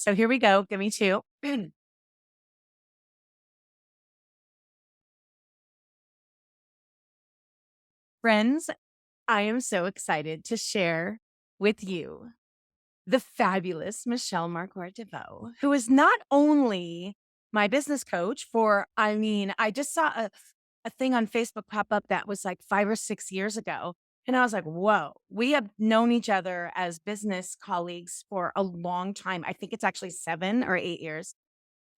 So here we go. Give me two. Friends, I am so excited to share with you the fabulous Michelle Markwart Deveaux, who is not only my business coach I just saw a thing on Facebook pop up that was like 5 or 6 years ago. And I was like, whoa, we have known each other as business colleagues for a long time. I think it's actually 7 or 8 years,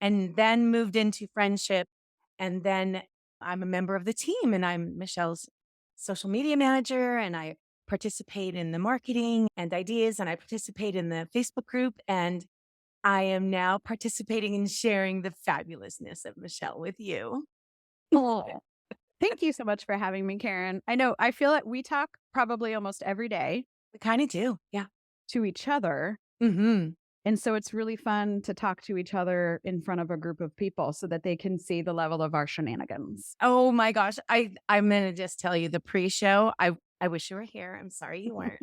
and then moved into friendship. And then I'm a member of the team and I'm Michelle's social media manager, and I participate in the marketing and ideas, and I participate in the Facebook group. And I am now participating in sharing the fabulousness of Michelle with you. Oh, thank you so much for having me, Karen. I feel like we talk probably almost every day We kind of do. Yeah. to each other. Hmm. And so it's really fun to talk to each other in front of a group of people so that they can see the level of our shenanigans. Oh my gosh. I'm going to just tell you the pre-show. I wish you were here. I'm sorry you weren't.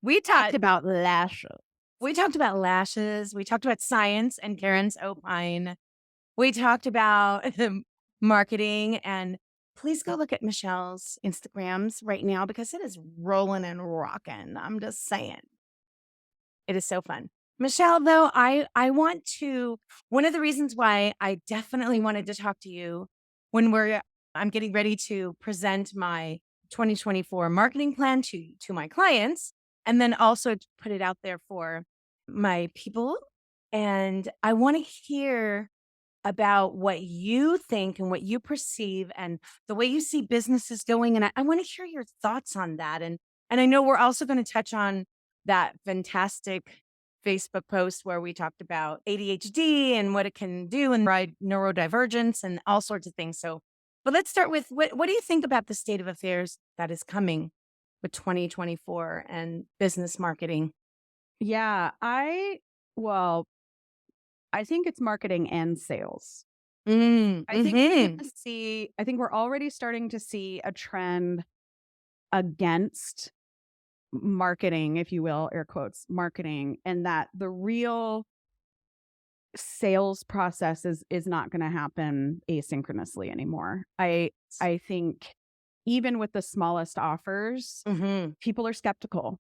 we Talked talked about lashes. We talked about lashes. We talked about science and Karen's opine. We talked about marketing. And please go look at Michelle's Instagrams right now because it is rolling and rocking. I'm just saying. It is so fun. Michelle, though, I want to, one of the reasons why I definitely wanted to talk to you when I'm getting ready to present my 2024 marketing plan to my clients, and then also to put it out there for my people. And I want to hear about what you think and what you perceive and the way you see businesses going. And I want to hear your thoughts on that. And I know we're also going to touch on that fantastic Facebook post where we talked about ADHD and what it can do and neurodivergence and all sorts of things. So, but let's start with what do you think about the state of affairs that is coming with 2024 and business marketing? Yeah, well, I think it's marketing and sales. Mm-hmm. I think we're already starting to see a trend against marketing, if you will, air quotes, marketing, and that the real sales process is not going to happen asynchronously anymore. I think even with the smallest offers, Mm-hmm. people are skeptical.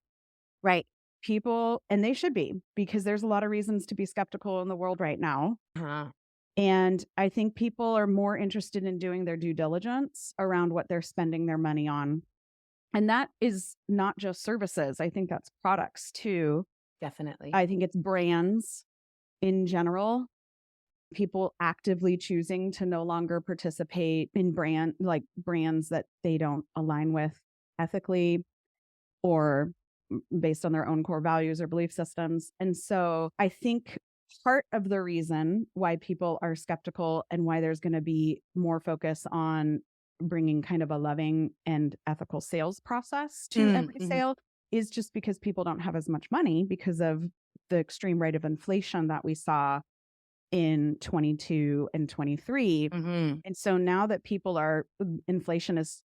Right. People, and they should be, because there's a lot of reasons to be skeptical in the world right now. Uh-huh. And I think people are more interested in doing their due diligence around what they're spending their money on. And that is not just services. I think that's products too. Definitely. I think it's brands in general. People actively choosing to no longer participate in brands that they don't align with ethically or based on their own core values or belief systems. And so I think part of the reason why people are skeptical and why there's going to be more focus on bringing kind of a loving and ethical sales process to every Mm-hmm. sale is just because people don't have as much money because of the extreme rate of inflation that we saw in 22 and 23. Mm-hmm. And so now that inflation is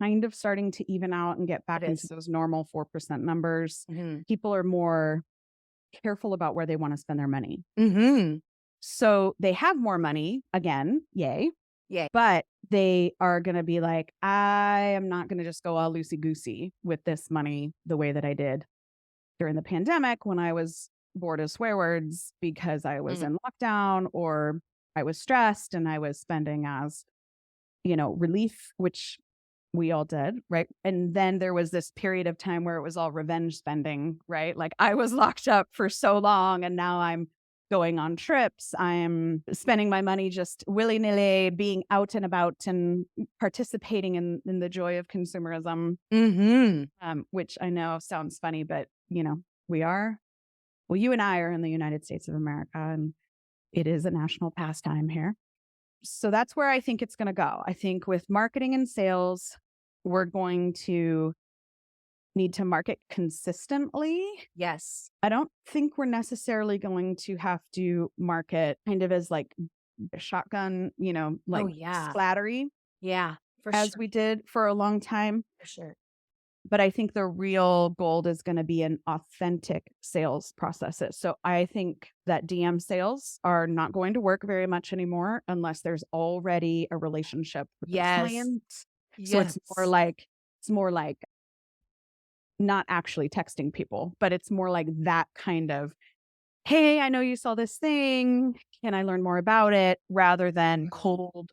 kind of starting to even out and get back It into is. those normal 4% numbers, Mm-hmm. people are more careful about where they want to spend their money. Mm-hmm. So they have more money again, yay. Yeah. But they are going to be like, I am not going to just go all loosey goosey with this money the way that I did during the pandemic when I was bored of swear words because I was in lockdown or I was stressed and I was spending as, relief, which we all did, right? And then there was this period of time where it was all revenge spending, right? Like I was locked up for so long and now I'm going on trips. I'm spending my money just willy-nilly, being out and about and participating in the joy of consumerism, which I know sounds funny, but we are. Well, you and I are in the United States of America, and it is a national pastime here. So that's where I think it's going to go. I think with marketing and sales, we're going to need to market consistently. Yes. I don't think we're necessarily going to have to market kind of as like a shotgun, Oh, yeah. splattery Yeah. For as sure. we did for a long time. For sure. But I think the real gold is going to be in authentic sales processes. So I think that DM sales are not going to work very much anymore unless there's already a relationship with the Yes. client. So Yes. it's more like not actually texting people, but it's more like that kind of, hey, I know you saw this thing. Can I learn more about it? Rather than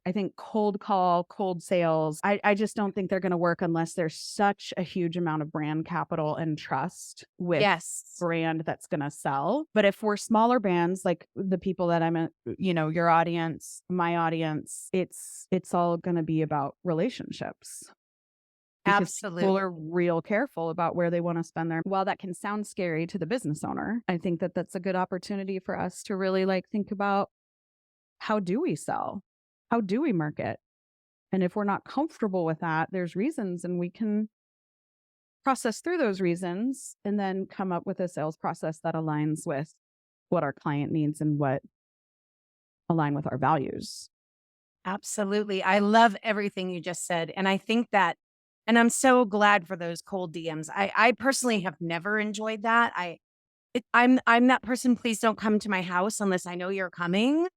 I think cold call, cold sales. I just don't think they're going to work unless there's such a huge amount of brand capital and trust with Yes. brand that's going to sell. But if we're smaller brands, like the people that your audience, my audience, it's all going to be about relationships because people are Absolutely. real careful about where they want to spend their. While that can sound scary to the business owner, I think that that's a good opportunity for us to really think about, how do we sell? How do we market? And if we're not comfortable with that, there's reasons, and we can process through those reasons and then come up with a sales process that aligns with what our client needs and what align with our values. Absolutely. I love everything you just said. And I think that, and I'm so glad for those cold DMs. I personally have never enjoyed that. I'm that person. Please don't come to my house unless I know you're coming.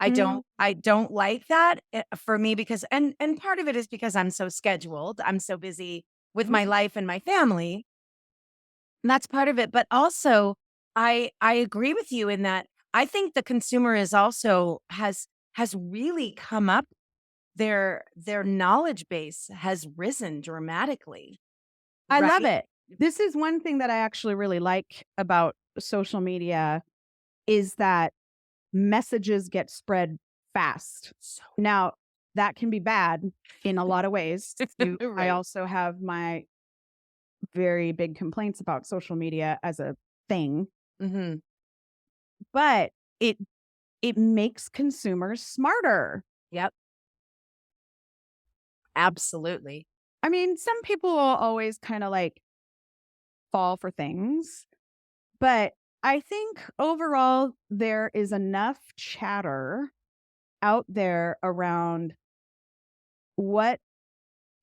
Mm, I don't like that for me because, and part of it is because I'm so scheduled. I'm so busy with my mhm. life and my family. And that's part of it. But also, I agree with you in that I think the consumer is also has really come up, their knowledge base has risen dramatically, I love right? it. This is one thing that I actually really like about social media is that messages get spread fast. So Now, that can be bad in a lot of ways. I right. also have my very big complaints about social media as a thing, Mhm. but it it makes consumers smarter. Yep, absolutely. I mean, some people will always kind of fall for things, but I think overall there is enough chatter out there around what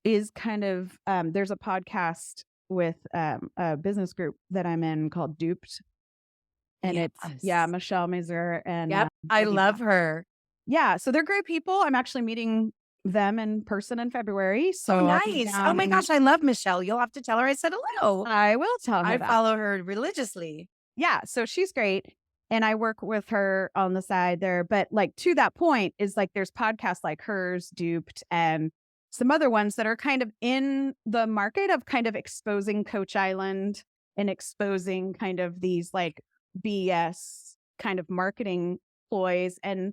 is kind of there's a podcast with a business group that I'm in called Duped, and it's Yes. Michelle Mazur and Yep, I Maybe love her. so they're great people. I'm actually meeting them in person in February, Oh, so I'll be nice. Oh my down. gosh, I love Michelle. You'll have to tell her I said hello. I will tell her I that. follow her religiously. Yeah, so she's great, and I work with her on the side there, but, to that point is, there's podcasts like hers, Duped, and some other ones that are kind of in the market of kind of exposing Coach Island and exposing kind of these, BS kind of marketing ploys and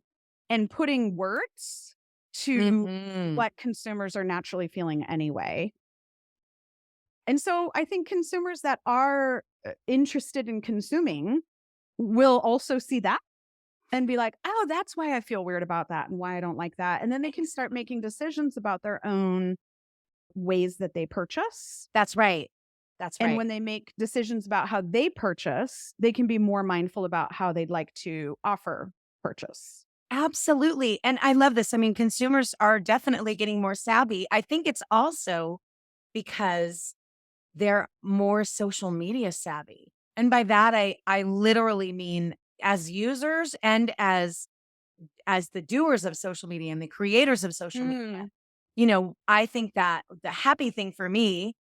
putting words to Mhm. what consumers are naturally feeling anyway. And so I think consumers that are interested in consuming will also see that and be like, oh, that's why I feel weird about that and why I don't like that. And then they can start making decisions about their own ways that they purchase. That's right. That's And right. when they make decisions about how they purchase, they can be more mindful about how they'd like to offer purchase. Absolutely, and I love this. I mean, consumers are definitely getting more savvy. I think it's also because they're more social media savvy. And by that, I literally mean as users and as the doers of social media and the creators of social media. Mm. I think that the happy thing for me,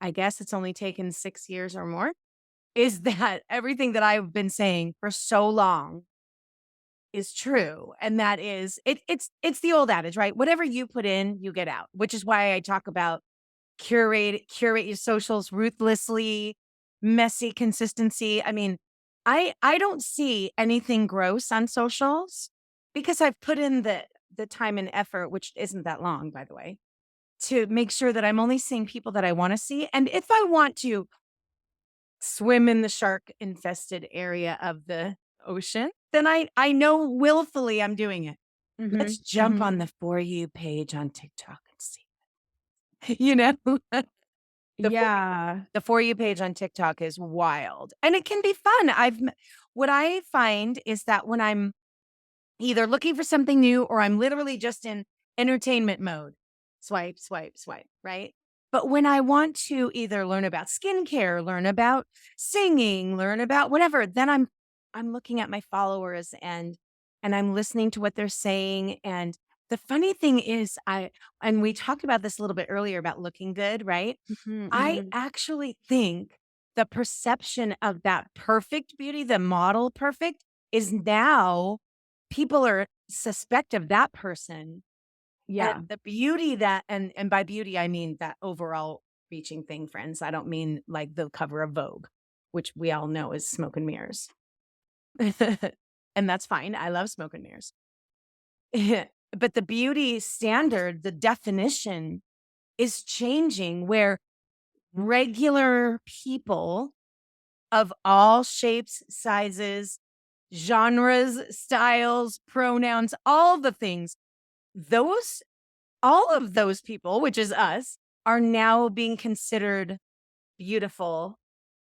I guess it's only taken 6 years or more, is that everything that I've been saying for so long is true. And that is it's the old adage, right? Whatever you put in, you get out, which is why I talk about curate your socials ruthlessly, messy consistency. I mean, I don't see anything gross on socials because I've put in the time and effort, which isn't that long, by the way, to make sure that I'm only seeing people that I want to see. And if I want to swim in the shark infested area of the ocean, then I know willfully I'm doing it. Let's Mhm. jump Mhm. on the For You page on TikTok and see. You know? The For Yeah. the For You page on TikTok is wild, and it can be fun. What I find is that when I'm either looking for something new or I'm literally just in entertainment mode, swipe, swipe, swipe, right? But when I want to either learn about skincare, learn about singing, learn about whatever, then I'm looking at my followers and I'm listening to what they're saying. And the funny thing is and we talked about this a little bit earlier about looking good, right? Mhm, I mhm. actually think the perception of that perfect beauty, the model perfect, is now people are suspect of that person and Yeah. the beauty that and by beauty, I mean that overall reaching thing, friends. I don't mean like the cover of Vogue, which we all know is smoke and mirrors. And that's fine. I love smoke and mirrors. But the beauty standard, the definition is changing where regular people of all shapes, sizes, genres, styles, pronouns, all the things, those all of those people, which is us, are now being considered beautiful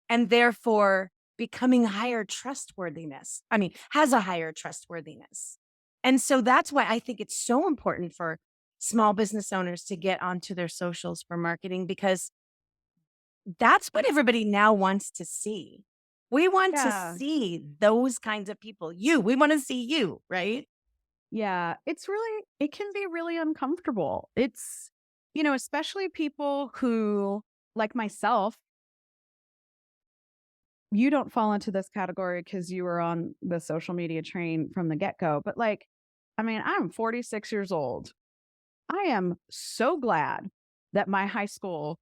and therefore becoming higher trustworthiness. I mean, has a higher trustworthiness. And so that's why I think it's so important for small business owners to get onto their socials for marketing because that's what everybody now wants to see. We want to Yeah. see those kinds of people. We want to see you, right? Yeah. It can be really uncomfortable. It's, especially people who, like myself, you don't fall into this category because you were on the social media train from the get go. But like, I mean, I'm 46 years old. I am so glad that my high school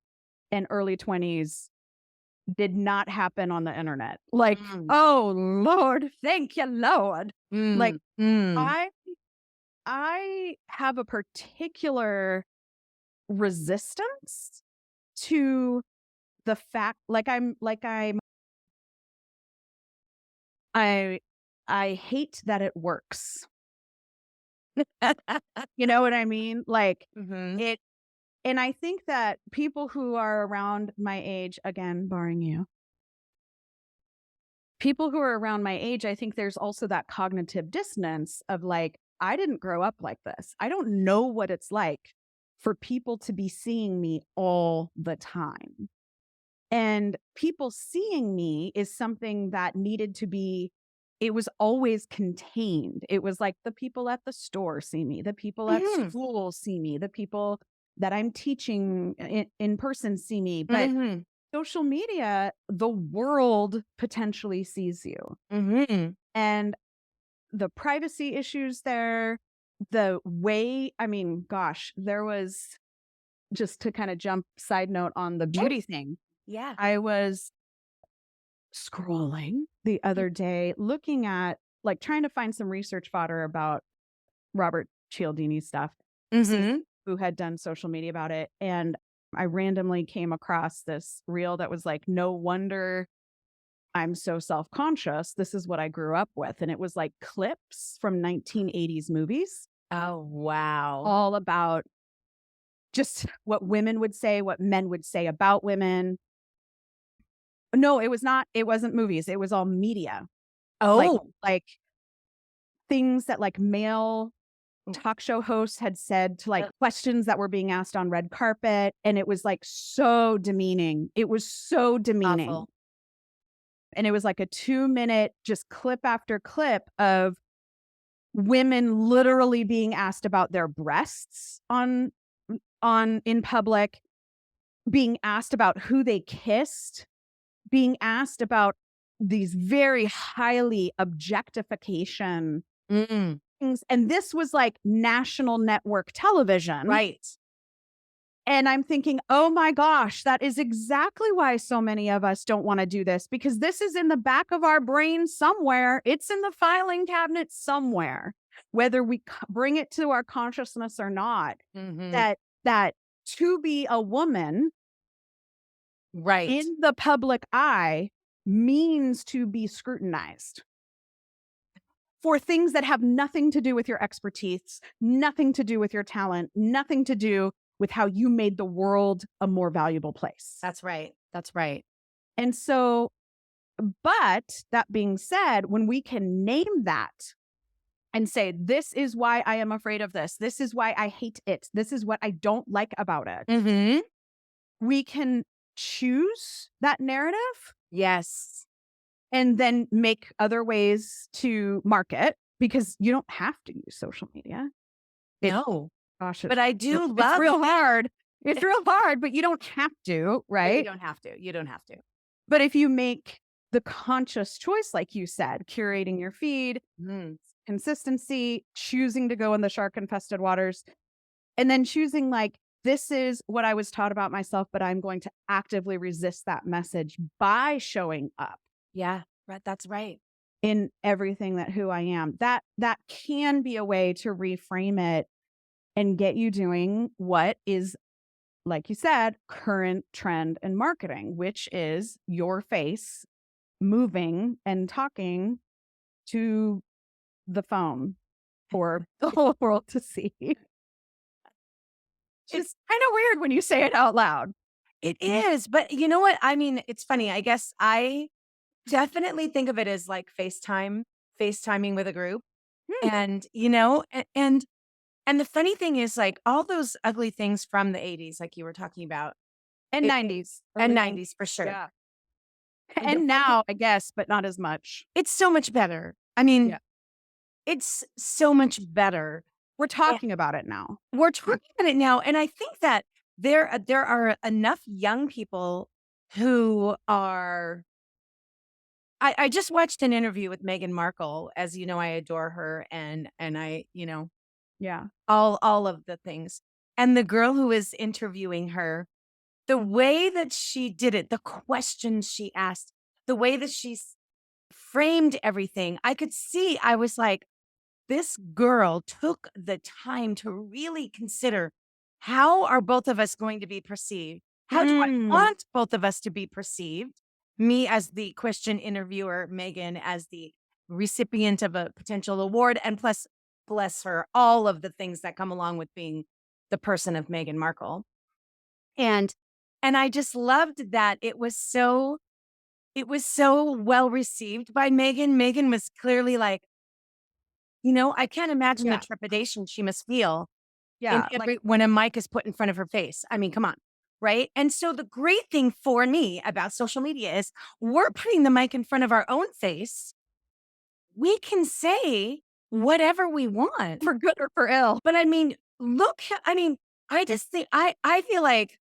and early 20s did not happen on the internet. Like, Mm, oh Lord, thank you, Lord. Like mm, mm. I I have a particular resistance to the fact I I hate that it works. You know what I mean? Like Mhm. it and I think that people who are around my age, again, barring you, people who are around my age, I think there's also that cognitive dissonance of like, I didn't grow up like this. I don't know what it's like for people to be seeing me all the time. And people seeing me is something that needed to be, it was always contained. It was like the people at the store see me, the people at Mhm. school see me, the people that I'm teaching in person see me. But Mhm. social media, the world potentially sees you. Mhm. And the privacy issues there, the way, I mean, gosh, there was just to kind of jump side note on the Oh, beauty thing. yeah. I was scrolling the other day looking at like trying to find some research fodder about Robert Cialdini's stuff, see Mhm. who had done social media about it. And I randomly came across this reel that was like, no wonder I'm so self conscious. This is what I grew up with. And it was like clips from 1980s movies, Oh, wow. all about just what women would say, what men would say about women. No, it was not, it wasn't movies. It was all media. Like, Oh. like things that like male talk show hosts had said to like questions that were being asked on red carpet. And it was like so demeaning. It was so demeaning. Awful. And it was like a 2-minute just clip after clip of women literally being asked about their breasts on in public, being asked about who they kissed, being asked about these very highly objectification Mm. things. And this was like national network television. Right. And I'm thinking, oh my gosh, that is exactly why so many of us don't want to do this because this is in the back of our brain somewhere. It's in the filing cabinet somewhere, whether we bring it to our consciousness or not, Mhm. that to be a woman Right. in the public eye means to be scrutinized for things that have nothing to do with your expertise, nothing to do with your talent, nothing to do with how you made the world a more valuable place. That's right. That's right. And so, but that being said, when we can name that and say, this is why I am afraid of this, this is why I hate it, this is what I don't like about it, Mhm. we can choose that narrative Yes. and then make other ways to market, because you don't have to use social media. It No. Gosh, But I do it's love real hard. It's real hard, but you don't have to, you right? don't have to. You don't have to. But if you make the conscious choice, like you said, curating your feed, Mm. consistency, choosing to go in the shark infested waters, and then choosing, like, this is what I was taught about myself, but I'm going to actively resist that message by showing up Yeah, right. That's right. in everything that who I am. That can be a way to reframe it and get you doing what is, like you said, current trend in marketing, which is your face moving and talking to the phone for the whole world to see. It's Just kind of weird when you say it out loud. it is, but you know what? I mean, it's funny. I guess I definitely think of it as like FaceTiming with a group. Hmm. And, and the funny thing is like all those ugly things from the 80s, like you were talking about, And it 90s, and early 90s. 90s for sure. Yeah. The And funny now, I guess, but not as much. it's so much better. I Yeah. mean, it's so much better. We're And talking about it now. we're talking about it now, and I think that there are enough young people who are I just watched an interview with Meghan Markle. As you know, I adore her and I, Yeah. all of the things. And the girl who was interviewing her, the way that she did it, the questions she asked, the way that framed everything, I could see, I was like, this girl took the time to really consider how are both of us going to be perceived? How do I Mm. want both of us to be perceived? Me as the question interviewer, Megan as the recipient of a potential award, and plus, bless her, all of the things that come along with being the person of Meghan Markle. And and I just loved that it was so well received by Megan. Megan was clearly like, I can't imagine the Yeah. trepidation she must feel Yeah. Like, when a mic is put in front of her face. I mean, come on. Right. And so the great thing for me about social media is we're putting the mic in front of our own face. We can say whatever we want. for good or for ill. But I mean, I mean, I just think I feel like,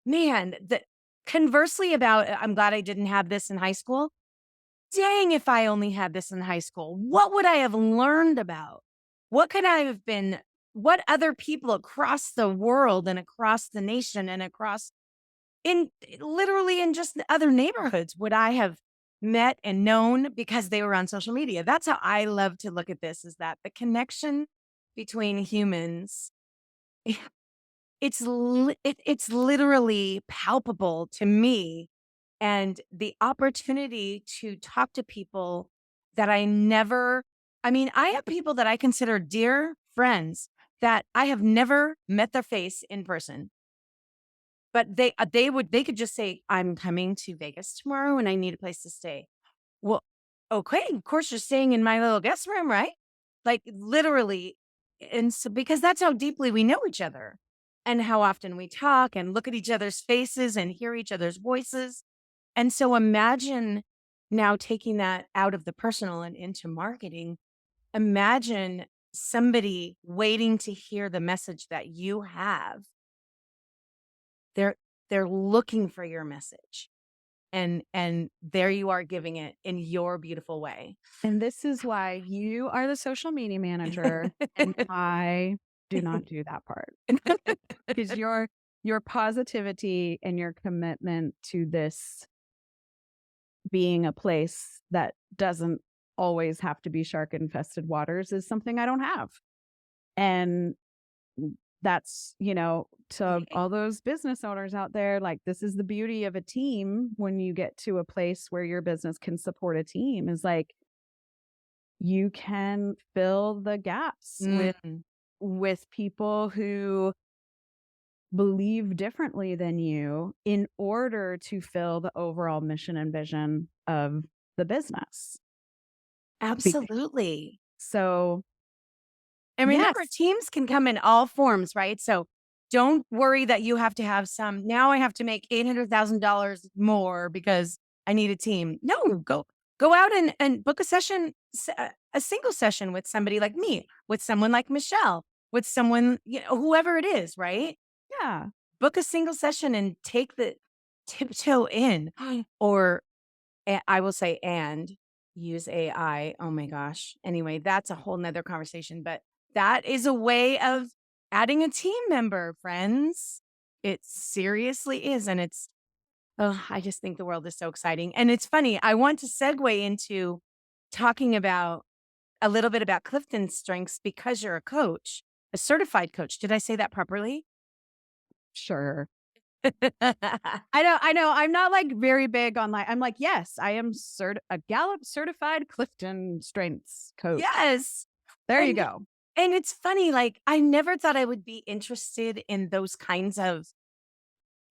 man, that conversely about I'm glad I didn't have this in high school. Dang, if I only had this in high school, what would I have learned about? What could I have been? What other people across the world and across the nation and across in literally in just the other neighborhoods would I have met and known because they were on social media? That's how I love to look at this, is that the connection between humans, it's literally palpable to me, and the opportunity to talk to people that I mean, I have people that I consider dear friends that I have never met their face in person, but they could just say, "I'm coming to Vegas tomorrow and I need a place to stay." Well, okay, of course you're staying in my little guest room, right? Like literally, and so because that's how deeply we know each other and how often we talk and look at each other's faces and hear each other's voices. And so imagine now taking that out of the personal and into marketing. Imagine somebody waiting to hear the message that you have. They're they're looking for your message. And there you are giving it in your beautiful way. And this is why you are the social media manager and I do not do that part. Because your positivity and your commitment to this being a place that doesn't always have to be shark infested waters is something I don't have. And that's, to all those business owners out there, like, this is the beauty of a team. When you get to a place where your business can support a team, is like, you can fill the gaps Mm. with people who believe differently than you in order to fill the overall mission and vision of the business. Be- Absolutely. So, And remember, yes. teams can come in all forms, right? So Don't worry that you have to have some, now I have to make $800,000 more because I need a team. No, go out and book a session, a single session with somebody like me, with someone like Michelle, with someone, whoever it is, right? Yeah. Book a single session and take the tiptoe in. Or I will say, and use AI. Oh my gosh. Anyway, that's a whole nother conversation, but that is a way of adding a team member, friends. It seriously is. And oh, I just think the world is so exciting. And it's funny. I want to segue into talking about a little bit about Clifton's strengths because you're a coach, a certified coach. Did I say that properly? Sure. I know. I'm not like very big on like, I'm like, yes, I am a Gallup certified Clifton Strengths coach. Yes. There you And go. and it's funny, like, I never thought I would be interested in those kinds of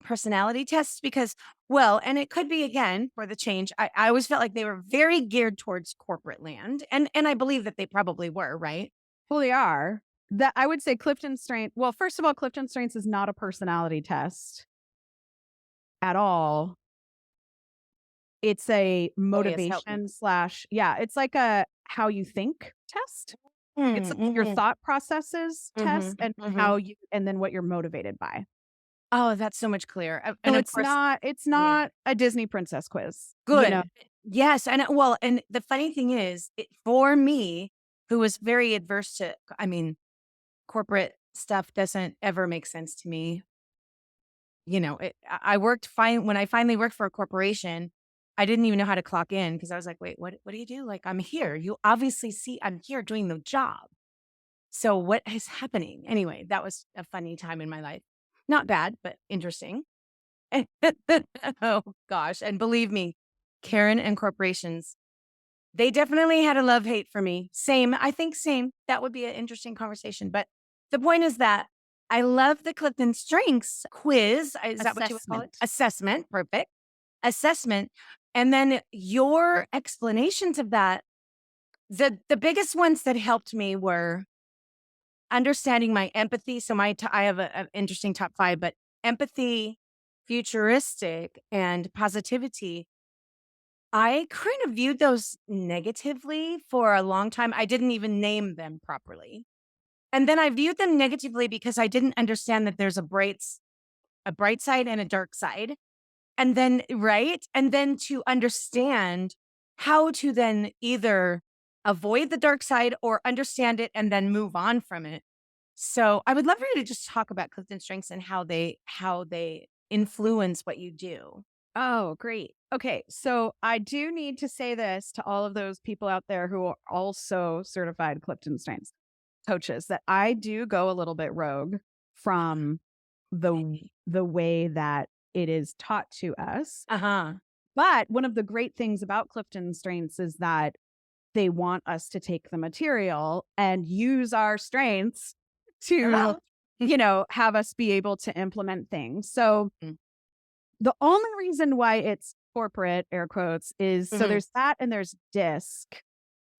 personality tests because, well, and it could be again for the change. I always felt like they were very geared towards corporate land. And I believe that they probably were, right? Well, they are. That I would say Clifton Strengths. Well, first of all, Clifton Strengths is not a personality test at all. It's a Oh, yes, help me. motivation slash, yeah, it's like a how you think test. It's like your Mhm, thought processes test mhm, and mhm. how you, and then what you're motivated by. Oh, that's so much clearer. And So of it's course, it's yeah, not a Disney princess quiz, you know? good. Yes, and well, and the funny thing is, for me, who was very adverse to, I mean, corporate stuff doesn't ever make sense to me. I worked fine when I finally worked for a corporation. I didn't even know how to clock in because I was like, wait, what do you do? Like, I'm here. You obviously see I'm here doing the job. So what is happening? Anyway, that was a funny time in my life. Not bad, but interesting. Oh gosh. And believe me, Karen and corporations, they definitely had a love hate for me. Same. I think same. That would be an interesting conversation. But the point is that I love the Clifton Strengths quiz. Is that what you would call it? Assessment. Assessment. Perfect. Assessment. And then your explanations of that. The biggest ones that helped me were understanding my empathy. So I have an interesting top five, but empathy, futuristic, and positivity. I kind of viewed those negatively for a long time. I didn't even name them properly. And then I viewed them negatively because I didn't understand that there's a bright side and a dark side. And then, right? And then to understand how to then either avoid the dark side or understand it and then move on from it. So I would love for you to just talk about Clifton Strengths and how they influence what you do. Oh, great. Okay, so I do need to say this to all of those people out there who are also certified Clifton Strengths coaches, that I do go a little bit rogue from the way that it is taught to us. Uh-huh. But one of the great things about Clifton Strengths is that they want us to take the material and use our strengths to, Hello. have us be able to implement things. So Mm. the only reason why it's corporate, air quotes, is so Mhm. there's that and there's DISC,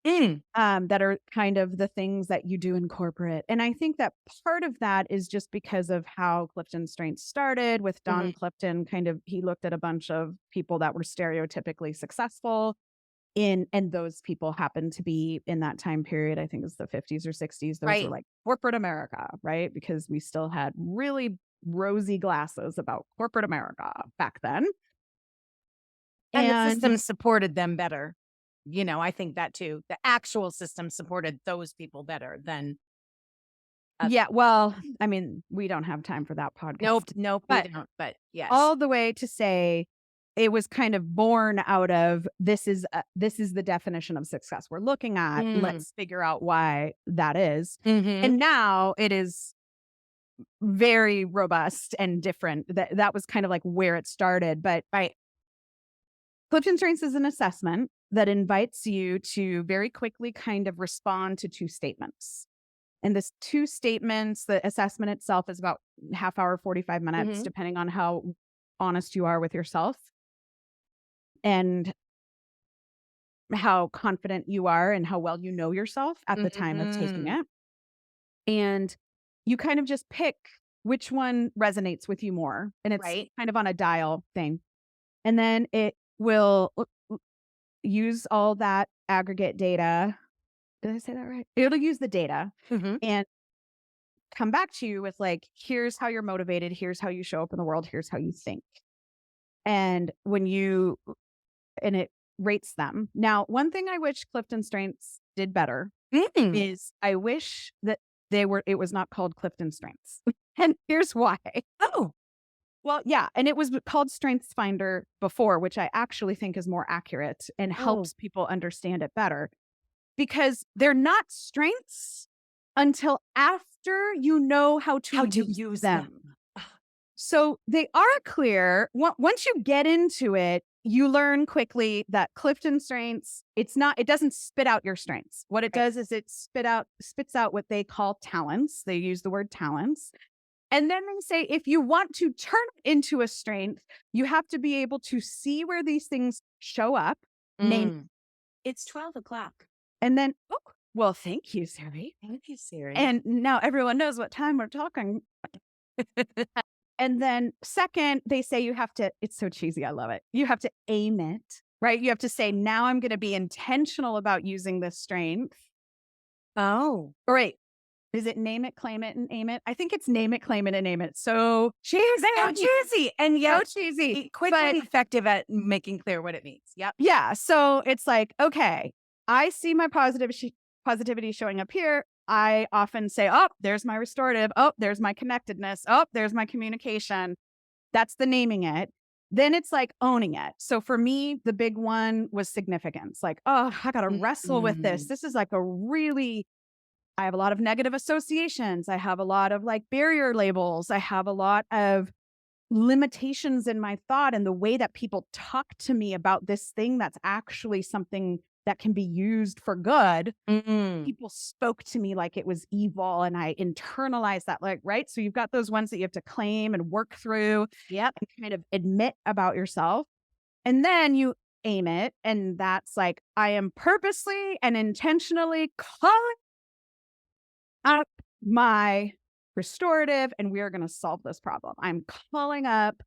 Mm. that are kind of the things that you do in corporate. And I think that part of that is just because of how Clifton Strengths started with Don Mhm. Clifton. Kind of, he looked at a bunch of people that were stereotypically successful and those people happened to be in that time period. I think it's the 50s or 60s. Those were Right. like corporate America, right? Because we still had really rosy glasses about corporate America back then. And the And system supported them better. I think that too. The actual system supported those people better than yeah, well, I mean, we don't have time for that nope, podcast. nope, we But don't. But yes. all the way to say it was kind of born out of this is the definition of success we're looking at. Mm. Let's figure out why that is. Mhm. And now it is very robust and different. That was kind of like where it started. But Right. Clifton Strengths is an assessment that invites you to very quickly kind of respond to two statements. And this two statements, the assessment itself is about half hour, 45 minutes, Mhm. depending on how honest you are with yourself and how confident you are and how well you know yourself at the time of taking Mhm. it. And you kind of just pick. which one resonates with you more. And it's Right. kind of on a dial thing. And then it will use all that aggregate data. Did I say that right? It'll use the data Mm-hmm. and come back to you with like, here's how you're motivated. Here's how you show up in the world. Here's how you think. And and it rates them. Now, one thing I wish CliftonStrengths did better Mm. is I wish that it was not called CliftonStrengths. And here's why. Oh, Well, yeah. And it was called Strengths Finder before, which I actually think is more accurate and oh, helps people understand it better because they're not strengths until after you know how how to to use use them. them. So they are clear. Once you get into it, you learn quickly that CliftonStrengths, it doesn't spit out your strengths. What it Right. does is it spits out what they call talents. They use the word talents. And then they say, if you want to turn it into a strength, you have to be able to see where these things show up, name, Mm. It's 12 o'clock. and then, oh, well, thank you, Siri. Thank you, Siri. And now everyone knows what time we're talking. And then second, they say you have to, it's so cheesy. I love it. You have to aim it, right? You have to say, now I'm going to be intentional about using this strength. Oh, Or wait, is it name it, claim it, and aim it? I think it's name it, claim it, and aim it. So cheesy, so cheesy. And so yet, cheesy. quick But and effective at making clear what it means. Yep. yeah, so it's like, okay, I see my positivity showing up here. I often say, oh, there's my restorative. Oh, there's my connectedness. Oh, there's my communication. That's the naming it. Then it's like owning it. So for me, the big one was significance. Like, oh, I got to wrestle with this. Mm. This is like I have a lot of negative associations. I have a lot of like barrier labels. I have a lot of limitations in my thought and the way that people talk to me about this thing that's actually something that can be used for good. Mm. People spoke to me like it was evil and I internalized that, like, right? So you've got those ones that you have to claim and work through Yep. and kind of admit about yourself. And then you aim it. And that's like, I am purposely and intentionally calling up my restorative and we are going to solve this problem. I'm calling up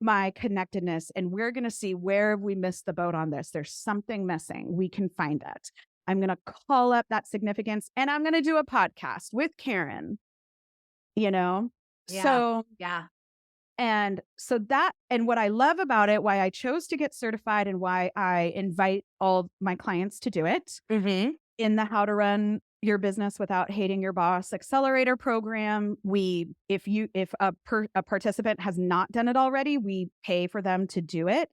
my connectedness and we're going to see where we missed the boat on this. There's something missing. We can find it. I'm going to call up that significance and I'm going to do a podcast with Karen, you know? Yeah. So, Yeah. and so that, and what I love about it, why I chose to get certified and why I invite all my clients to do it Mm-hmm. in the How to Run Your Business Without Hating Your Boss Accelerator program, if a participant has not done it already, we pay for them to do it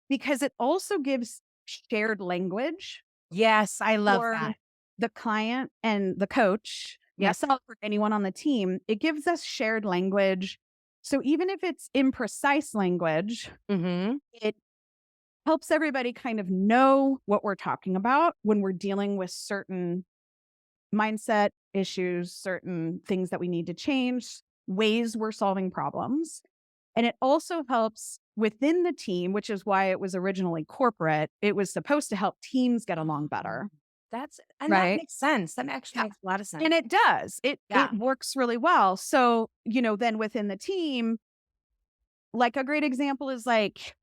because it also gives shared language Yes, I love for that. the client and the coach, Yep. myself, or anyone on the team. It gives us shared language. So even if it's imprecise language, Mm-hmm. it helps everybody kind of know what we're talking about when we're dealing with certain mindset issues, certain things that we need to change, ways we're solving problems. And it also helps within the team, which is why it was originally corporate. It was supposed to help teams get along better. That Right. makes sense. That actually Yeah. makes a lot of sense. And it does. It Yeah. works really well. So, then within the team, like a great example is like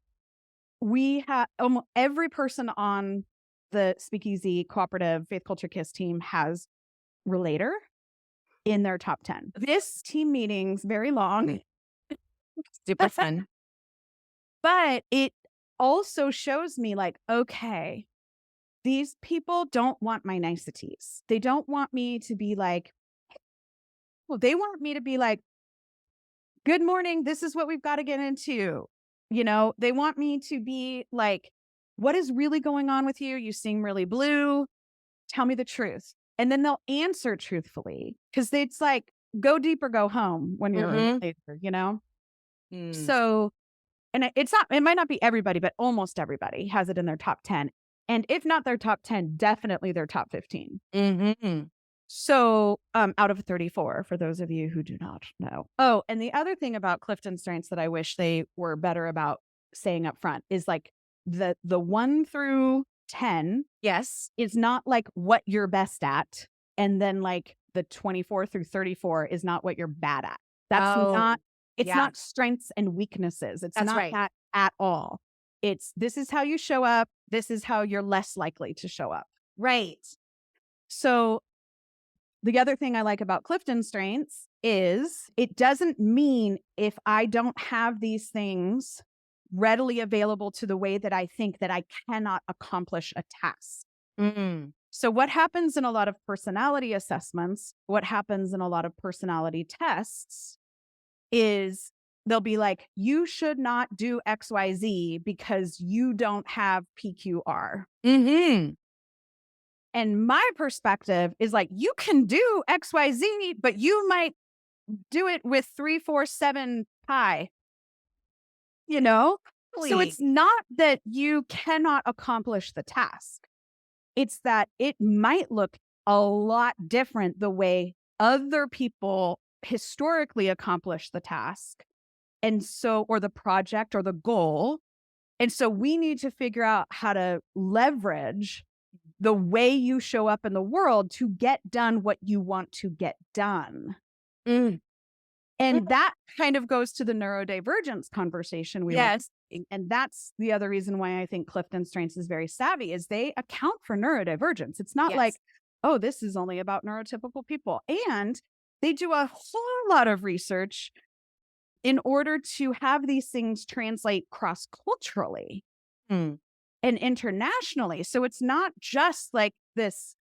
we have almost every person on the Speakeasy Cooperative Faith Culture Kiss team has Relator in their top 10. This team meeting's very long, Super fun. but it also shows me like, okay, these people don't want my niceties. They don't want me to be like, well, they want me to be like, good morning. This is what we've got to get into. They want me to be like, what is really going on with you? You seem really blue. Tell me the truth. And then they'll answer truthfully because it's like, go deep or go home when you're Mhm. later. Mm. So, and it might not be everybody, but almost everybody has it in their top 10. And if not their top 10, definitely their top 15. Mm-hmm. So, out of 34, for those of you who do not know. Oh, and the other thing about CliftonStrengths that I wish they were better about saying up front is like the 1 through 10 Yes. is not like what you're best at. And then like the 24 through 34 is not what you're bad at. That's Oh, not, it's yeah, not strengths and weaknesses. It's that's not right. that at all. It's, this is how you show up. This is how you're less likely to show up. Right. So the other thing I like about CliftonStrengths is it doesn't mean if I don't have these things readily available to the way that I think, that I cannot accomplish a task. Mm. So what happens in a lot of personality assessments, what happens in a lot of personality tests is they'll be like, you should not do XYZ because you don't have PQR. Hmm. And my perspective is like, you can do XYZ, but you might do it with 347 pi, you know? So Really? it's not that you cannot accomplish the task. It's that it might look a lot different the way other people historically accomplish the task. And so, or the project or the goal. And so we need to figure out how to leverage the way you show up in the world to get done what you want to get done. Mm. Mm. And that kind of goes to the neurodivergence conversation we were Yes. having. And that's the other reason why I think CliftonStrengths is very savvy, is they account for neurodivergence. It's not like, Yes. oh, this is only about neurotypical people. And they do a whole lot of research in order to have these things translate cross-culturally Mm. and internationally. So it's not just like this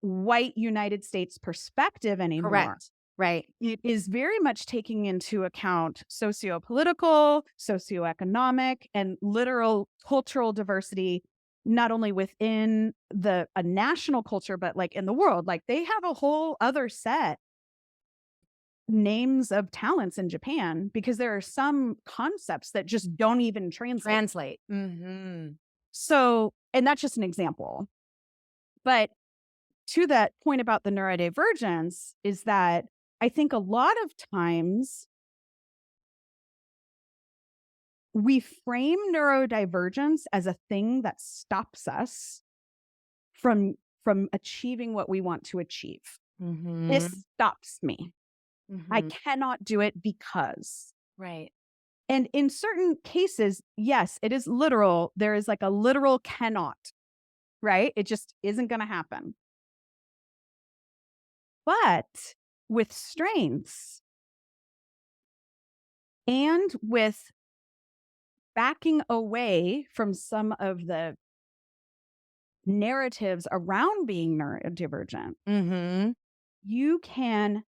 white United States perspective anymore. Correct. Right. It is very much taking into account socio-political, socioeconomic, and literal cultural diversity, not only within a national culture, but like in the world. Like they have a whole other set names of talents in Japan because there are some concepts that just don't even translate. Translate. Hmm. So, and that's just an example. But to that point about the neurodivergence is that I think a lot of times we frame neurodivergence as a thing that stops us from achieving what we want to achieve. Hmm. This stops me. I Hmm. cannot do it because. Right. And in certain cases, yes, it is literal. There is like a literal cannot, right? It just isn't going to happen. But with strengths and with backing away from some of the narratives around being neurodivergent, Hmm. you can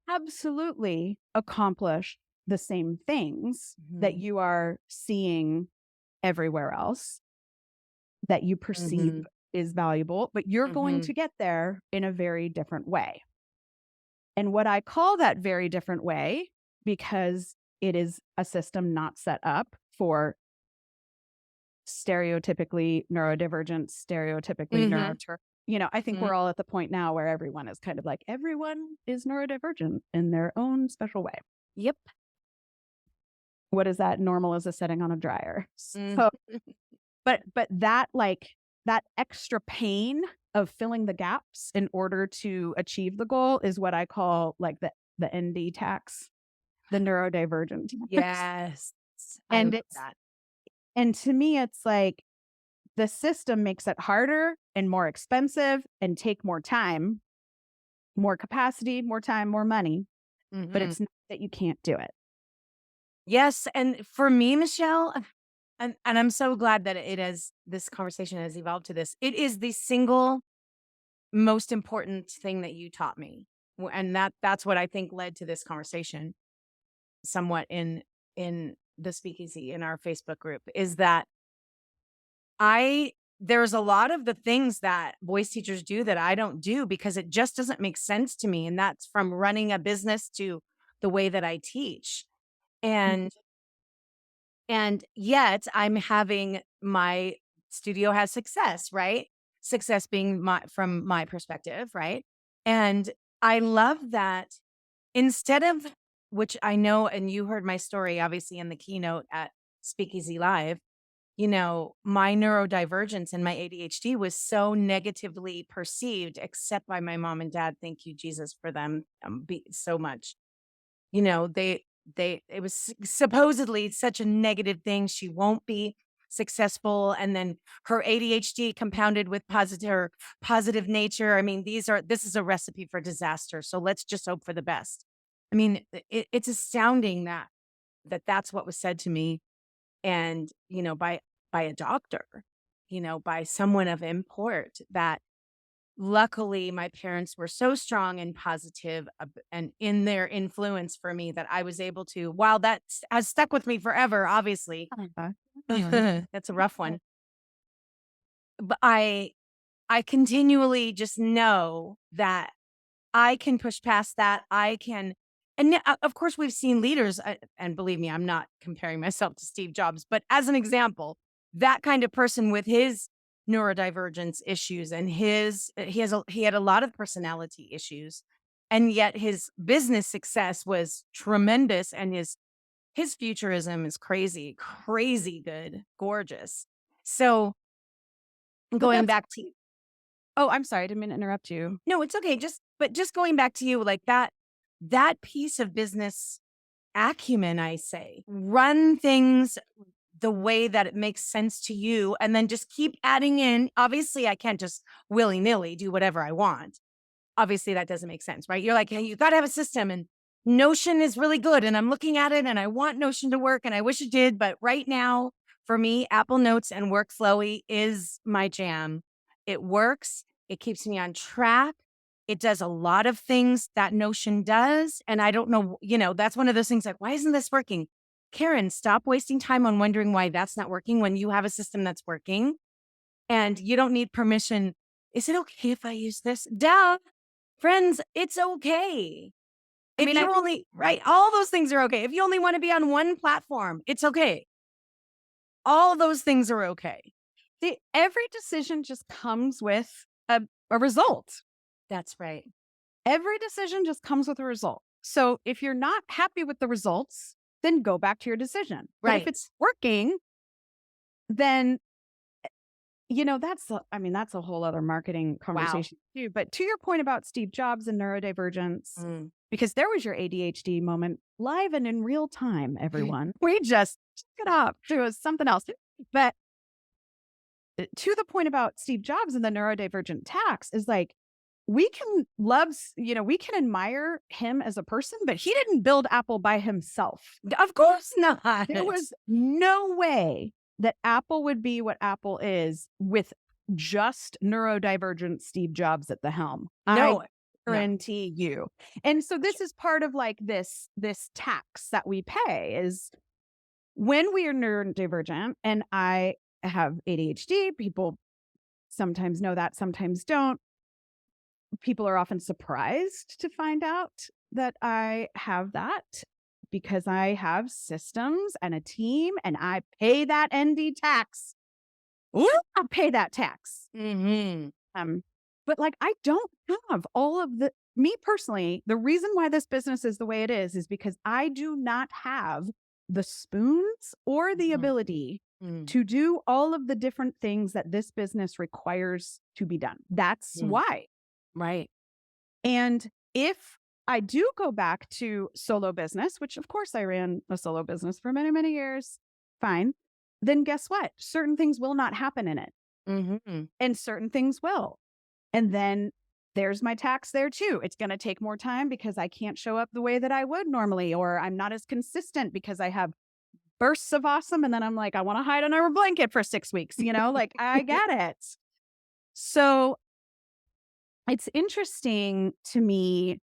absolutely accomplish the same things that Hmm. you are seeing everywhere else that you perceive Hmm. is valuable, but you're going Hmm. to get there in a very different way. And what I call that very different way, because it is a system not set up for stereotypically neurodivergent, stereotypically Hmm. I think Hmm. we're all at the point now where everyone is kind of like, everyone is neurodivergent in their own special way. Yep. What is that? Normal as a setting on a dryer. Mm. So, but that like that extra pain of filling the gaps in order to achieve the goal is what I call like the ND tax, the neurodivergent tax. Yes. I love And it's, that. and to me, it's like the system makes it harder and more expensive and take more time, more capacity, more time, more money, but Hmm. it's not that you can't do it. Yes. And for me, Michelle, and I'm so glad that this conversation has evolved to this. It is the single most important thing that you taught me. And that's what I think led to this conversation somewhat in the speakeasy in our Facebook group is that there's a lot of the things that voice teachers do that I don't do because it just doesn't make sense to me. And that's from running a business to the way that I teach. Mhm. And yet I'm having my studio has success, right? Success being from my perspective, right? And I love that instead of, which I know, and you heard my story obviously in the keynote at Speakeasy Live, my neurodivergence and my ADHD was so negatively perceived, except by my mom and dad. Thank you, Jesus, for them so much. it was supposedly such a negative thing. She won't be successful. And then her ADHD compounded with positive nature. I mean, this is a recipe for disaster. So let's just hope for the best. I mean, it's astounding that's what was said to me. And, by a doctor, by someone of import, that luckily my parents were so strong and positive and in their influence for me that I was able to, while that has stuck with me forever, obviously. That's a rough one. But I continually just know that I can push past that. I can, and of course, we've seen leaders, and believe me, I'm not comparing myself to Steve Jobs, but as an example, that kind of person with his neurodivergence issues and he had a lot of personality issues, and yet his business success was tremendous, and his futurism is crazy, crazy good, gorgeous. So But going that's back to Oh, I'm sorry. I didn't mean to interrupt you. no, it's okay. Just going back to you, like that piece of business acumen, I say, run things the way that it makes sense to you, and then just keep adding in. Obviously, I can't just willy nilly do whatever I want. Obviously, that doesn't make sense, right? You're like, hey, you got to have a system, and Notion is really good. And I'm looking at it and I want Notion to work and I wish it did. But right now, for me, Apple Notes and Workflowy is my jam. It works, it keeps me on track. It does a lot of things that Notion does. And I don't know, that's one of those things like, why isn't this working? Karen, stop wasting time on wondering why that's not working when you have a system that's working and you don't need permission. Is it okay if I use this? Duh. Friends, it's okay. I If mean, I you only, right, all those things are okay. If you only want to be on one platform, it's okay. All those things are okay. every decision just comes with a result. That's right. Every decision just comes with a result. So if you're not happy with the results, then go back to your decision. But if Right. it's working, then that's a whole other marketing Wow. conversation too. But to your point about Steve Jobs and neurodivergence, Mm. because there was your ADHD moment live and in real time, everyone. We just took it up. It was something else. But to the point about Steve Jobs and the neurodivergent tax is like, we can we can admire him as a person, but he didn't build Apple by himself. Of course not. There was no way that Apple would be what Apple is with just neurodivergent Steve Jobs at the helm. No. I guarantee you. And so this is part of like this tax that we pay is when we are neurodivergent, and I have ADHD, people sometimes know that, sometimes don't. People are often surprised to find out that I have that because I have systems and a team and I pay that ND tax. Ooh. I pay that tax. Mm-hmm. But like, I don't have all of me personally, the reason why this business is the way it is because I do not have the spoons or the ability to do all of the different things that this business requires to be done. That's why. Right. And if I do go back to solo business, which of course I ran a solo business for many, many years, fine. Then guess what? Certain things will not happen in it. Mm-hmm. And certain things will. And then there's my tax there too. It's going to take more time because I can't show up the way that I would normally, or I'm not as consistent because I have bursts of awesome. And then I'm like, I want to hide under a blanket for 6 weeks, like I get it. So it's interesting to me.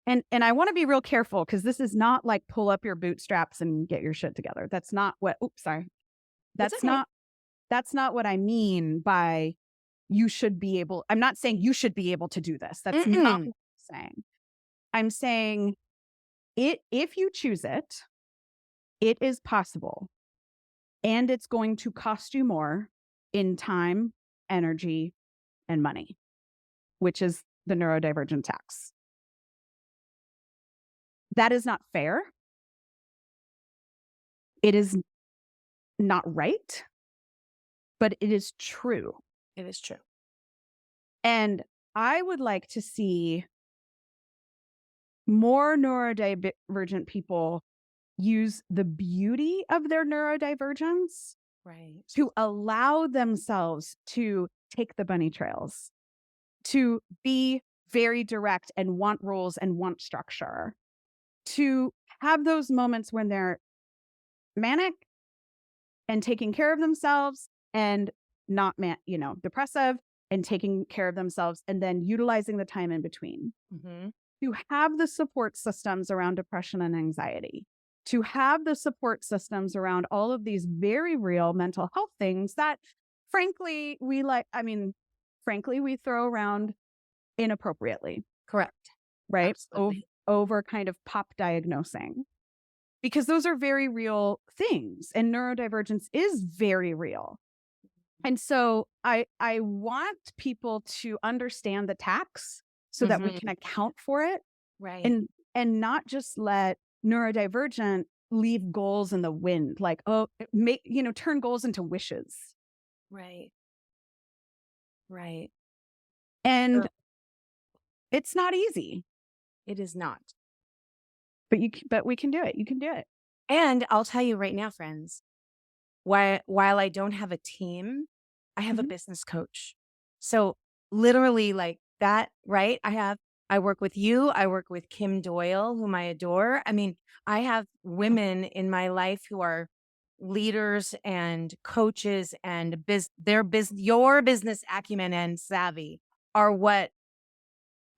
And I want to be real careful because this is not like pull up your bootstraps and get your shit together. That's not what, sorry. That's not what I mean by you should be able. I'm not saying you should be able to do this. That's not what I'm saying. I'm saying if you choose it, it is possible. And it's going to cost you more in time, energy, and money, which is the neurodivergent tax. That is not fair. It is not right, but it is true. It is true. And I would like to see more neurodivergent people use the beauty of their neurodivergence Right. to allow themselves to take the bunny trails, to be very direct and want rules and want structure, to have those moments when they're manic and taking care of themselves and not depressive and taking care of themselves and then utilizing the time in between. Mm-hmm. To have the support systems around depression and anxiety, to have the support systems around all of these very real mental health things that frankly we throw around inappropriately, Correct. right? Absolutely. Over kind of pop diagnosing, because those are very real things and neurodivergence is very real. And so I want people to understand the tax so that we Mm-hmm. can account for it Right. and not just let neurodivergent leave goals in the wind, like, turn goals into wishes. Right. Right. And Sure. it's not easy, It is not. but we can do it. You can do it. And I'll tell you right now, friends, while I don't have a team, I have a Mhm. business coach. So literally like that, right? I work with you. I work with Kim Doyle, whom I adore. I mean, I have women in my life who are leaders and coaches and your business acumen and savvy are what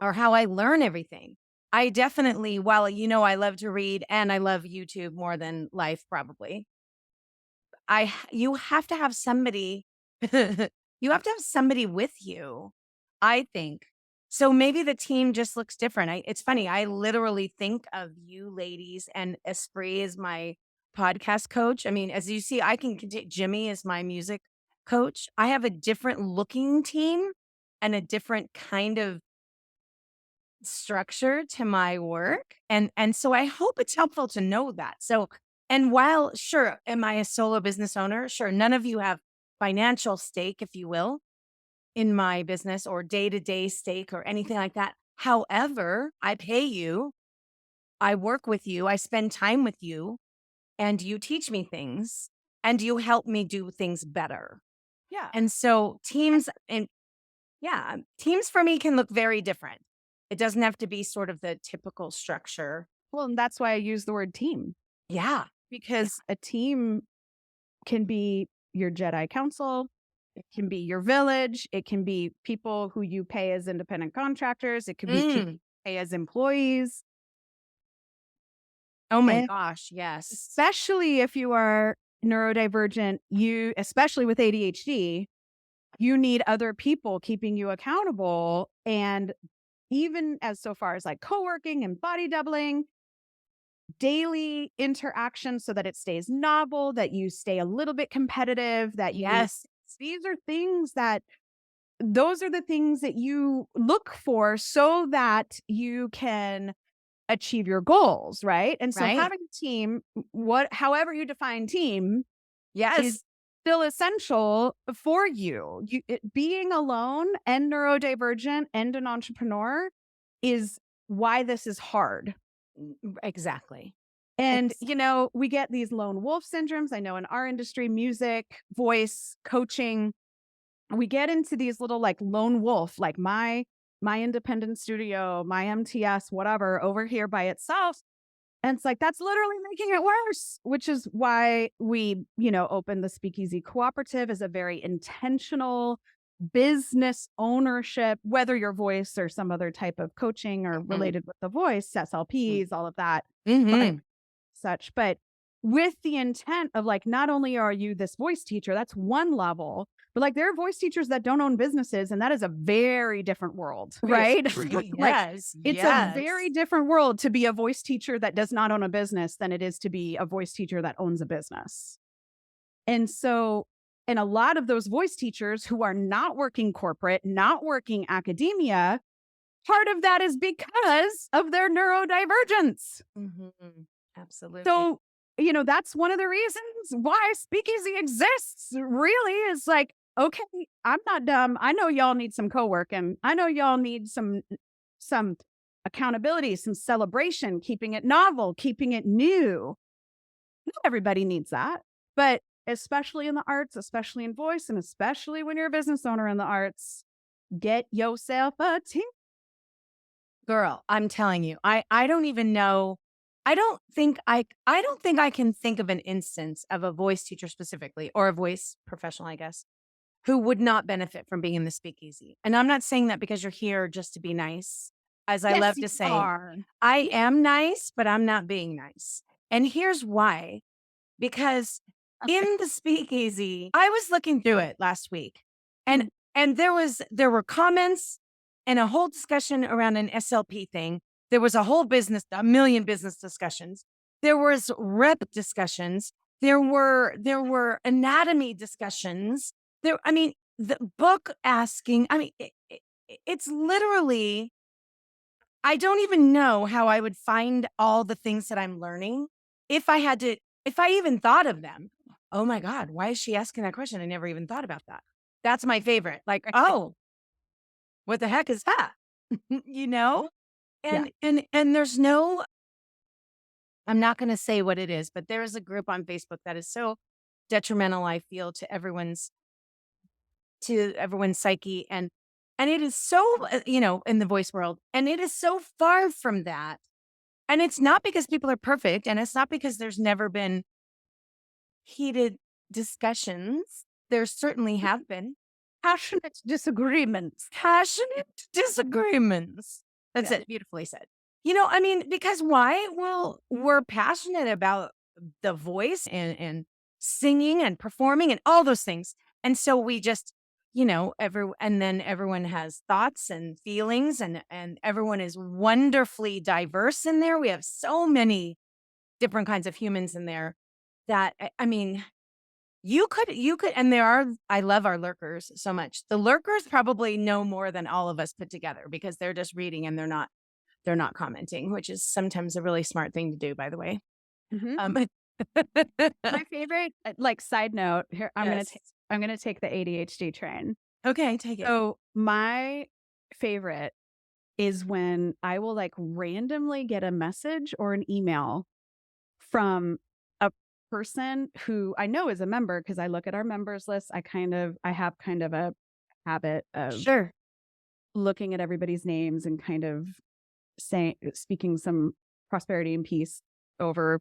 or how I learn everything. I definitely, while I love to read and I love YouTube more than life probably. You have to have somebody you have to have somebody with you, I think. So maybe the team just looks different. It's funny, I literally think of you ladies and Esprit as my podcast coach. I mean, as you see, I can Jimmy is my music coach. I have a different looking team and a different kind of structure to my work, and so I hope it's helpful to know that. So, and while sure, am I a solo business owner? Sure, none of you have financial stake, if you will, in my business or day-to-day stake or anything like that. However, I pay you, I work with you, I spend time with you, and you teach me things and you help me do things better. Yeah. And so teams and yeah, teams for me can look very different. It doesn't have to be sort of the typical structure. Well, and that's why I use the word team, Yeah. because a team can be your Jedi Council. It can be your village. It can be people who you pay as independent contractors. It could be people Mm. you pay as employees. Oh my And gosh, yes. especially if you are neurodivergent, especially with ADHD, you need other people keeping you accountable. And even as so far as like co-working and body doubling, daily interaction so that it stays novel, that you stay a little bit competitive, Yes. these are things that those are the things that you look for so that you can achieve your goals, right? And so Right. having a team, however you define team, is Yes. still essential for you. Being alone and neurodivergent and an entrepreneur is why this is hard. Exactly. And, Ex- we get these lone wolf syndromes. I know in our industry, music, voice, coaching, we get into these little like lone wolf, like my independent studio, my MTS, whatever, over here by itself. And it's like, that's literally making it worse, which is why we, opened the Speakeasy Cooperative as a very intentional business ownership, whether your voice or some other type of coaching or Mhm. related with the voice, SLPs, all of that. But Mhm. such, but with the intent of like, not only are you this voice teacher, that's one level, but like there are voice teachers that don't own businesses, and that is a very different world, right? Like Yes. it's a Yes. very different world to be a voice teacher that does not own a business than it is to be a voice teacher that owns a business. And so, and a lot of those voice teachers who are not working corporate, not working academia, part of that is because of their neurodivergence. Mhm. Absolutely. So, that's one of the reasons why Speakeasy exists, really, is like, okay, I'm not dumb. I know y'all need some co-working. I know y'all need some accountability, some celebration, keeping it novel, keeping it new. Not everybody needs that, but especially in the arts, especially in voice, and especially when you're a business owner in the arts, get yourself a team. Girl, I'm telling you, I don't even know. I don't think I can think of an instance of a voice teacher specifically, or a voice professional, I guess, who would not benefit from being in the speakeasy. And I'm not saying that because you're here just to be nice. As I Yes, love you to say, are. I am nice, but I'm not being nice. And here's why. Because Okay. in the speakeasy, I was looking through it last week, and Mhm. there were comments and a whole discussion around an SLP thing. There was a million business discussions. There was rep discussions. There were anatomy discussions. I mean, the book asking. I mean, it's literally. I don't even know how I would find all the things that I'm learning if I had to, if I even thought of them. Oh my God, why is she asking that question? I never even thought about that. That's my favorite. Like, Right. oh, what the heck is that? you know? Yeah. And there's no, I'm not going to say what it is, but there is a group on Facebook that is so detrimental, I feel, to everyone's psyche, and it is so, in the voice world, and it is so far from that. And it's not because people are perfect, and it's not because there's never been heated discussions. There certainly have been Passionate disagreements. passionate disagreements. That's Yeah. it. Beautifully said. I mean, because why? Well, we're passionate about the voice and singing and performing and all those things. And so we just, and then everyone has thoughts and feelings, and everyone is wonderfully diverse in there. We have so many different kinds of humans in there that I mean, you could, and I love our lurkers so much. The lurkers probably know more than all of us put together because they're just reading and they're not commenting, which is sometimes a really smart thing to do, by the way. Mhm. Um, My favorite, like, side note here, yes. I'm gonna take the ADHD train. Okay, take it. So my favorite is when I will, like, randomly get a message or an email from a person who I know is a member, because I look at our members list. I have kind of a habit of Sure. looking at everybody's names and kind of speaking some prosperity and peace over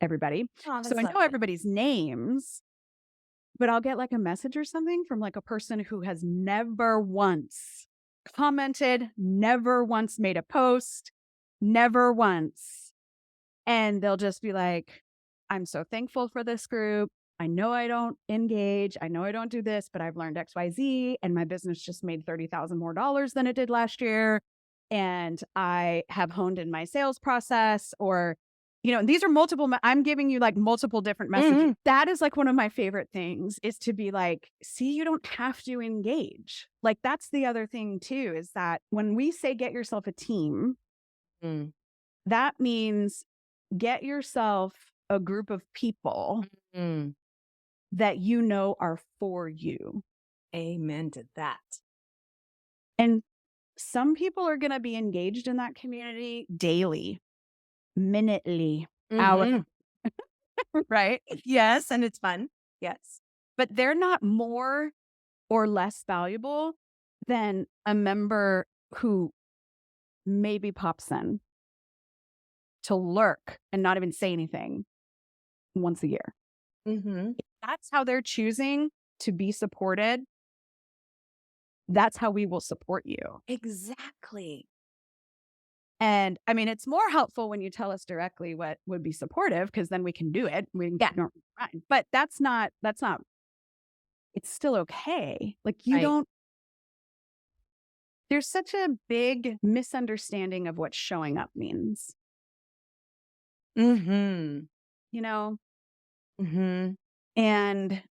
everybody. Oh, So that's I know lovely. everybody's names, but I'll get like a message or something from like a person who has never once commented, never once made a post, never once. And they'll just be like, I'm so thankful for this group. I know I don't engage. I know I don't do this, but I've learned XYZ, and my business just made $30,000 more than it did last year. And I have honed in my sales process, or, and these are multiple, I'm giving you like multiple different messages. Mhm. That is like one of my favorite things, is to be like, see, you don't have to engage. Like, that's the other thing too, is that when we say get yourself a team, Mm. that means get yourself a group of people Mm. that you know are for you. Amen to that. And some people are going to be engaged in that community daily, minutely, hour, Mhm. right? Yes, and it's fun. Yes. But they're not more or less valuable than a member who maybe pops in to lurk and not even say anything once a year. Mhm. If that's how they're choosing to be supported, that's how we will support you. Exactly. And I mean, it's more helpful when you tell us directly what would be supportive, because then we can do it. Yeah. Don't mind. But that's not, it's still okay. Like, you Right. don't, there's such a big misunderstanding of what showing up means, Mhm. you know? Mhm. And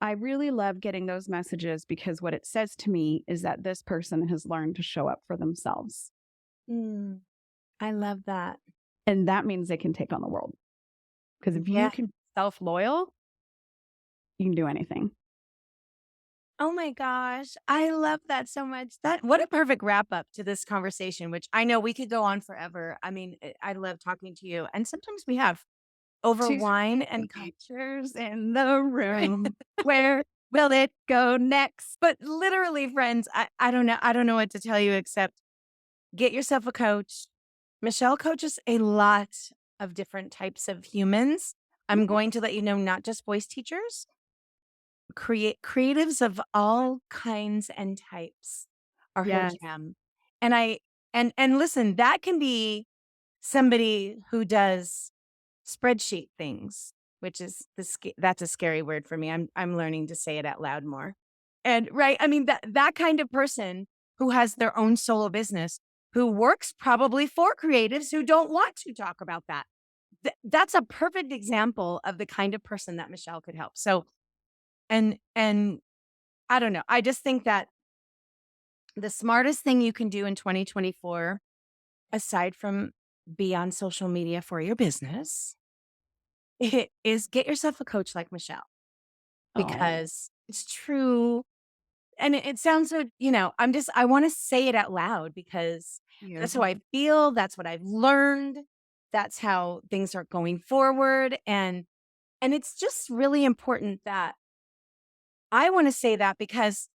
I really love getting those messages, because what it says to me is that this person has learned to show up for themselves. Mm. I love that. And that means they can take on the world. Because if you Yeah. can be self-loyal, you can do anything. Oh my gosh. I love that so much. That what a perfect wrap up to this conversation, which I know we could go on forever. I mean, I love talking to you. And sometimes we have over Two wine and teachers in the room. Where will it go next? but literally, friends, I don't know. I don't know what to tell you except get yourself a coach. Michelle coaches a lot of different types of humans. I'm Mhm. going to let you know, not just voice teachers, creatives of all kinds and types are her Yes. jam. And and listen, that can be somebody who does spreadsheet things, which is that's a scary word for me. I'm learning to say it out loud more. And right, I mean that kind of person who has their own solo business, who works probably for creatives who don't want to talk about that. That's a perfect example of the kind of person that Michelle could help. So, and I don't know. I just think that the smartest thing you can do in 2024, aside from be on social media for your business, is get yourself a coach like Michelle, Oh, because it's true. And it sounds so, I want to say it out loud because you. that's how I feel. That's what I've learned. That's how things are going forward. And it's just really important that I want to say that because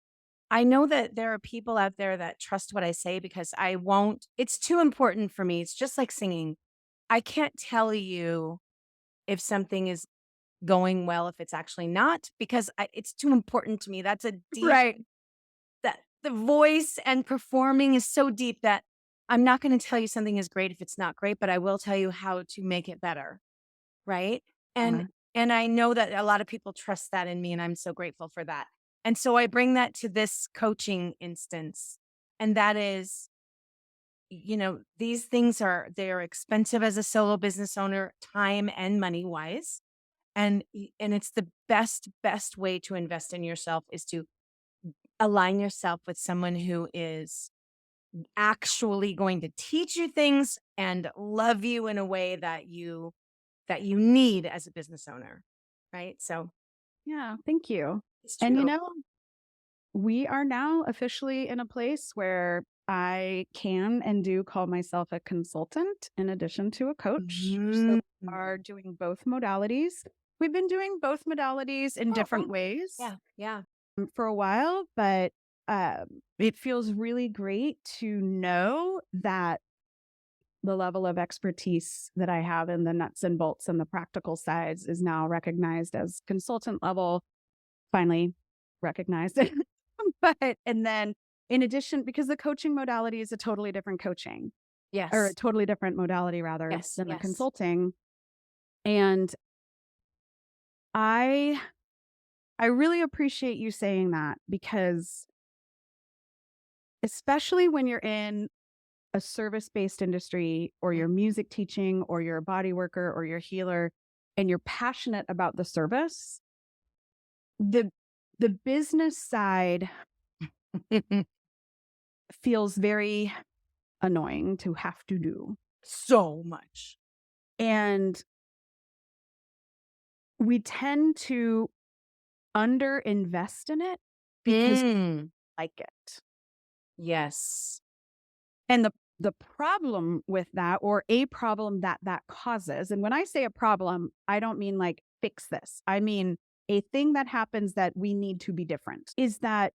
I know that there are people out there that trust what I say because I won't, it's too important for me. It's just like singing. I can't tell you if something is going well if it's actually not because it's too important to me. That's a deep Right. that the voice and performing is so deep that I'm not going to tell you something is great if it's not great, but I will tell you how to make it better, right? And Uh, and I know that a lot of people trust that in me and I'm so grateful for that. And so I bring that to this coaching instance. And that is, these things they're expensive as a solo business owner, time and money wise. And it's the best way to invest in yourself is to align yourself with someone who is actually going to teach you things and love you in a way that you need as a business owner, right? So yeah, thank you. it's And true. we are now officially in a place where I can and do call myself a consultant in addition to a coach. So Mhm. we are doing both modalities. We've been doing both modalities in Oh, different ways yeah, yeah. for a while, but it feels really great to know that the level of expertise that I have in the nuts and bolts and the practical sides is now recognized as consultant level, finally recognized. But, and then in addition, because the coaching modality is a totally different coaching or a Yes, totally different modality rather yes, than the yes. consulting. And I, I really appreciate you saying that because especially when you're in a service-based industry or Mm, you're music teaching or you're a body worker or you're a healer and you're passionate about the service, the the business side feels very annoying to have to do. so much. And we tend to underinvest in it because Mm, we like it. yes. And the problem with that, or a problem that that causes, and when I say a problem, I don't mean like fix this. I mean a thing that happens that we need to be different is that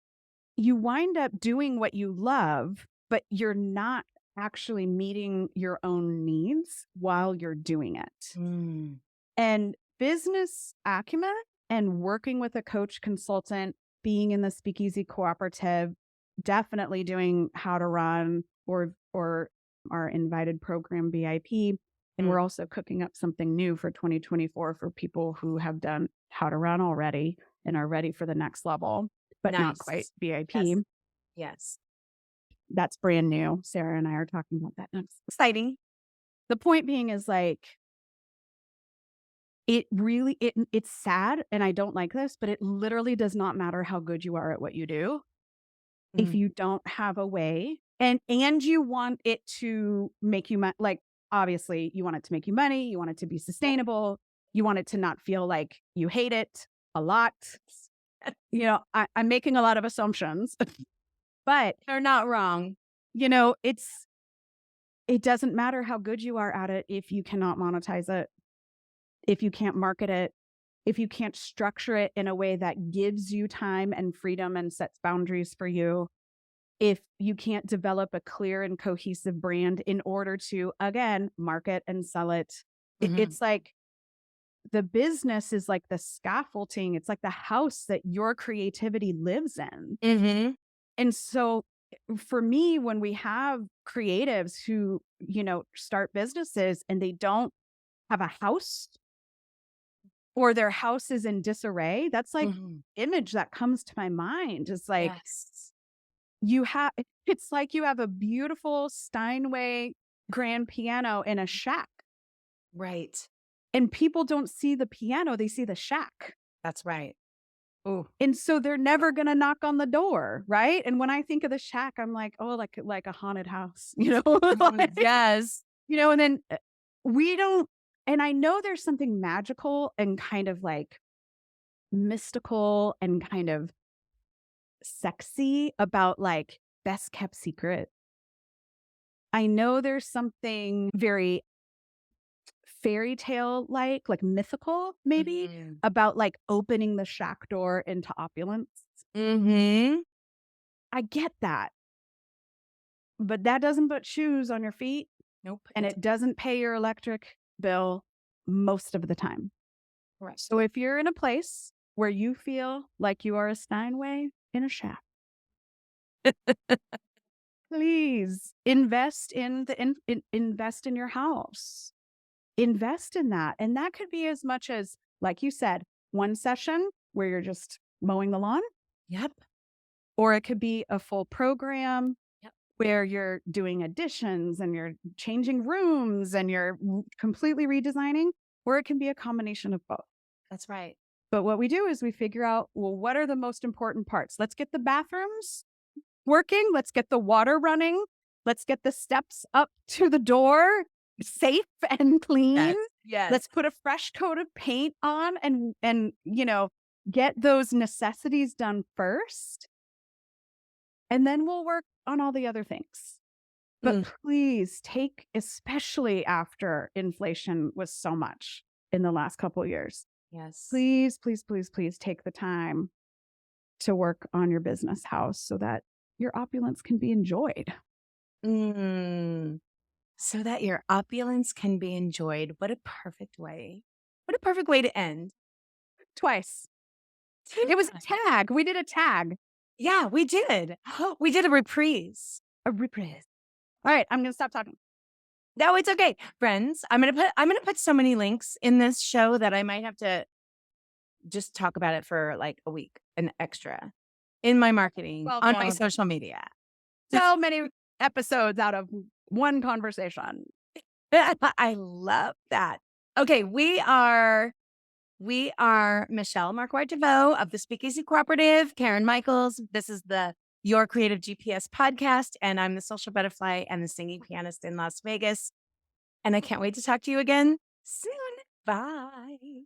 you wind up doing what you love, but you're not actually meeting your own needs while you're doing it. Mm, And business acumen and working with a coach consultant, being in the Speakeasy Cooperative, definitely doing how to run or our invited program VIP. And mm. we're also cooking up something new for 2024 for people who have done how to run already and are ready for the next level, but not quite Nice. VIP. Yes, yes. That's brand new. Sarah and I are talking about that next. Exciting. The point being is like it really it's sad, and I don't like this, but it literally does not matter how good you are at what you do if Mm, you don't have a way and you want it to make you like, obviously, you want it to make you money, you want it to be sustainable, you want it to not feel like you hate it a lot. I'm making a lot of assumptions, but They're not wrong. it doesn't matter how good you are at it if you cannot monetize it, if you can't market it, if you can't structure it in a way that gives you time and freedom and sets boundaries for you, if you can't develop a clear and cohesive brand in order to, again, market and sell it. Mhm. It's like the business is like the scaffolding. It's like the house that your creativity lives in. Mhm. And so for me, when we have creatives who, start businesses and they don't have a house or their house is in disarray, that's like Mhm. image that comes to my mind is like Yes. it's like you have a beautiful Steinway grand piano in a shack Right. and people don't see the piano, they see the shack. That's right. Ooh. And so they're never going to knock on the door, right? And when I think of the shack, I'm like, oh, like a haunted house, Mhm. Yes. And then we don't, and I know there's something magical and kind of like mystical and kind of sexy about like best kept secret. I know there's something very fairy tale like mythical maybe Mhm. about like opening the shack door into opulence. Mhm. I get that, but that doesn't put shoes on your feet Nope. and it doesn't pay your electric bill most of the time. Correct. So if you're in a place where you feel like you are a Steinway in a shack, please invest in your house. Invest in that. And that could be as much as, like you said, one session where you're just mowing the lawn, Yep. or it could be a full program Yep. where you're doing additions and you're changing rooms and you're completely redesigning, or it can be a combination of both. That's right. But what we do is we figure out, well, what are the most important parts? Let's get the bathrooms working. Let's get the water running. Let's get the steps up to the door safe and clean. Yes. Yes. Let's put a fresh coat of paint on and get those necessities done first. And then we'll work on all the other things. But Mm. please take, especially after inflation was so much in the last couple of years, Yes. please, please, please, please take the time to work on your business house so that your opulence can be enjoyed. Mm. So that your opulence can be enjoyed. What a perfect way. What a perfect way to end. Twice. It was a tag. We did a tag. Yeah, we did. We did a reprise. A reprise. All right, I'm going to stop talking. No, it's okay. Friends, I'm gonna put so many links in this show that I might have to just talk about it for like a week, an extra in my marketing on my Welcome. social media. So many episodes out of one conversation. I love that. Okay, we are Michelle Markwart Deveaux of the Speakeasy Cooperative, Karen Michaels. This is the Your Creative GPS podcast, and I'm the social butterfly and the singing pianist in Las Vegas. And I can't wait to talk to you again soon. Bye.